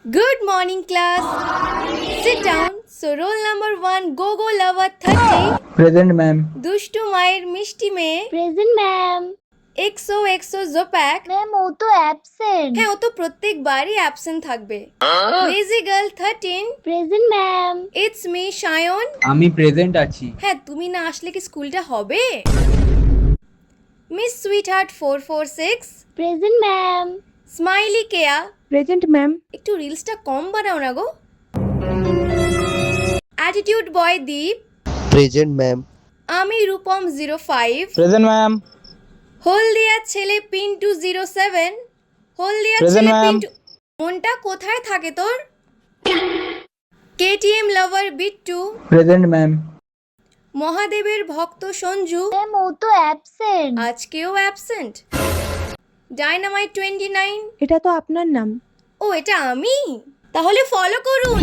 Good morning, class. Sit down. So, roll number 1, Gogo Lover 30. Present, ma'am. দুষ্টু মায়ের মিষ্টি মেয়ে প্রেজেন্ট ম্যাম। এক্সো এক্সো জোপ্যাক। ম্যাম ও তো অ্যাবসেন্ট। হ্যাঁ, ও তো প্রত্যেকবারই অ্যাবসেন্ট থাকবে। Lazy girl 13। Present ma'am. It's me Sayan. আমি প্রেজেন্ট আছি। হ্যাঁ, তুমি না আসলে কি স্কুলটা হবে? Miss sweetheart 446। Present ma'am. Smiley Keya. Present ma'am. একটু রিলসটা কম বানাও না গো। Attitude boy Deep. Present ma'am. আমি রূপম 05। Present ma'am. হলদিয়া ছেলে পিন্টু 07। হলদিয়া Present, ছেলে ma'am. পিন্টু। মনটা কোথায় থাকে তোর? KTM lover Bittu. Present ma'am. মহাদেবের ভক্ত সঞ্জু ম্যাম ও তো অ্যাবসেন্ট। আজকেও অ্যাবসেন্ট। ডাইনামাইট 29। এটা তো আপনার নাম। ও, এটা আমি? তাহলে ফলো করুন।